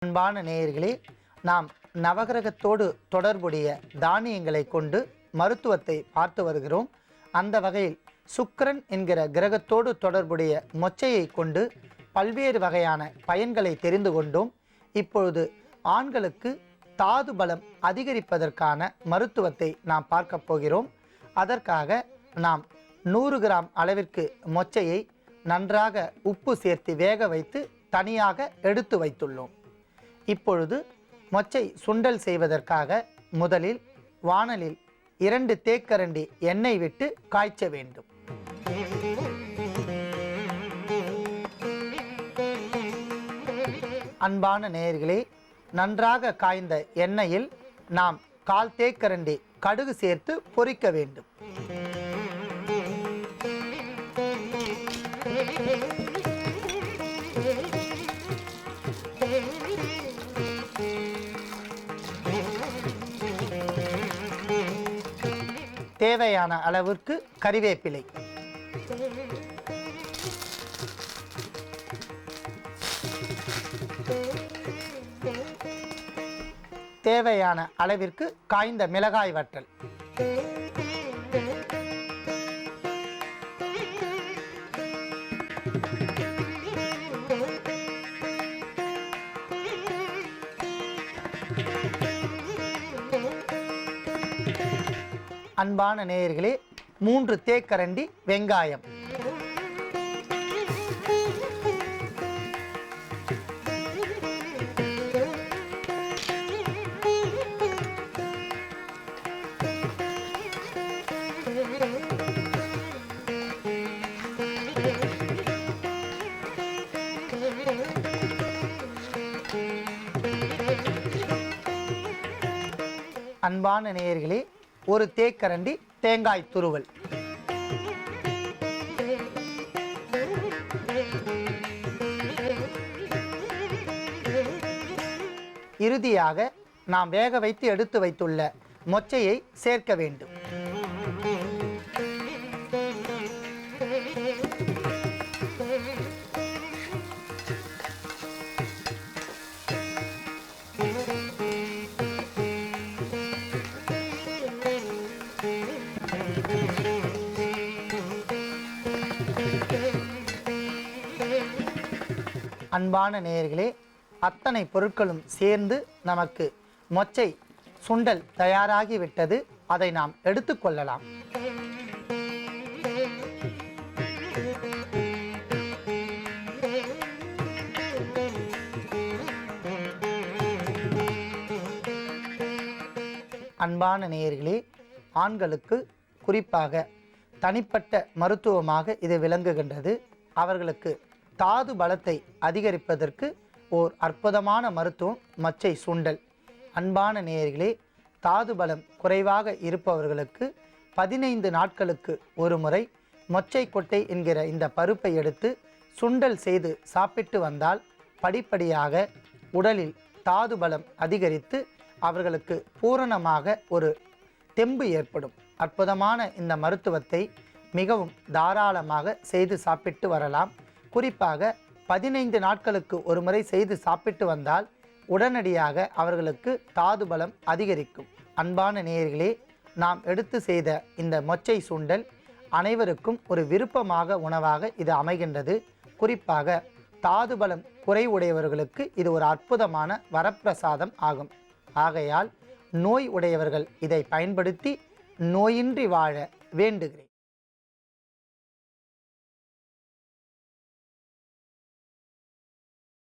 அன்பான நேயர்களே, நாம் நவகிரகத்தோடு தொடர்புடைய தானியங்களை கொண்டு மருத்துவத்தை பார்த்து வருகிறோம். அந்த வகையில் சுக்கிரன் என்கிற கிரகத்தோடு தொடர்புடைய மொச்சையை கொண்டு பல்வேறு வகையான பயன்களை தெரிந்து கொண்டோம். இப்பொழுது ஆண்களுக்கு தாது பலம் அதிகரிப்பதற்கான மருத்துவத்தை நாம் பார்க்க போகிறோம். அதற்காக நாம் 100 கிராம் அளவிற்கு மொச்சையை நன்றாக உப்பு சேர்த்து வேக வைத்து தனியாக எடுத்து வைத்துள்ளோம். இப்பொழுது மொச்சை சுண்டல் செய்வதற்காக முதலில் வாணலில் 2 தேக்கரண்டி எண்ணெய் விட்டு காய்ச்ச வேண்டும். அன்பான நேயர்களே, நன்றாக காய்ந்த எண்ணெயில் நாம் 1/4 தேக்கரண்டி கடுகு சேர்த்து பொரிக்க வேண்டும். தேவையான அளவிற்கு கறிவேப்பிலை, தேவையான அளவிற்கு காய்ந்த மிளகாய் வற்றல், அன்பான நேயர்களே, 3 தேக்கரண்டி வெங்காயம், அன்பான நேயர்களே, 1 தேக்கரண்டி தேங்காய் துருவல், இறுதியாக நாம் வேக வைத்து எடுத்து வைத்துள்ள மொச்சையை சேர்க்க வேண்டும். அன்பான நேயர்களே, அத்தனை பொருட்களும் சேர்ந்து நமக்கு மொச்சை சுண்டல் தயாராகிவிட்டது. அதை நாம் எடுத்துக்கொள்ளலாம். அன்பான நேயர்களே, ஆண்களுக்கு குறிப்பாக தனிப்பட்ட மருத்துவமாக இது விளங்குகின்றது. அவர்களுக்கு தாது பலத்தை அதிகரிப்பதற்கு ஓர் அற்புதமான மருத்துவம் மொச்சை சுண்டல். அன்பான நேயர்களே, தாது பலம் குறைவாக இருப்பவர்களுக்கு 15 நாட்களுக்கு ஒரு முறை மொச்சை கொட்டை என்கிற இந்த பருப்பை எடுத்து சுண்டல் செய்து சாப்பிட்டு வந்தால் படிப்படியாக உடலில் தாது பலம் அதிகரித்து அவர்களுக்கு பூரணமாக ஒரு தெம்பு ஏற்படும். அற்புதமான இந்த மருத்துவத்தை மிகவும் தாராளமாக செய்து சாப்பிட்டு வரலாம். குறிப்பாக 15 நாட்களுக்கு ஒரு முறை செய்து சாப்பிட்டு வந்தால் உடனடியாக அவர்களுக்கு தாது பலம் அதிகரிக்கும். அன்பான நேயர்களே, நாம் எடுத்து செய்த இந்த மொச்சை சுண்டல் அனைவருக்கும் ஒரு விருப்பமாக உணவாக இது அமைகின்றது. குறிப்பாக தாது பலம் குறைவுடையவர்களுக்கு இது ஒரு அற்புதமான வரப்பிரசாதம் ஆகும். ஆகையால் நோய் உடையவர்கள் இதை பயன்படுத்தி நோயின்றி வாழ வேண்டுகிறேன்.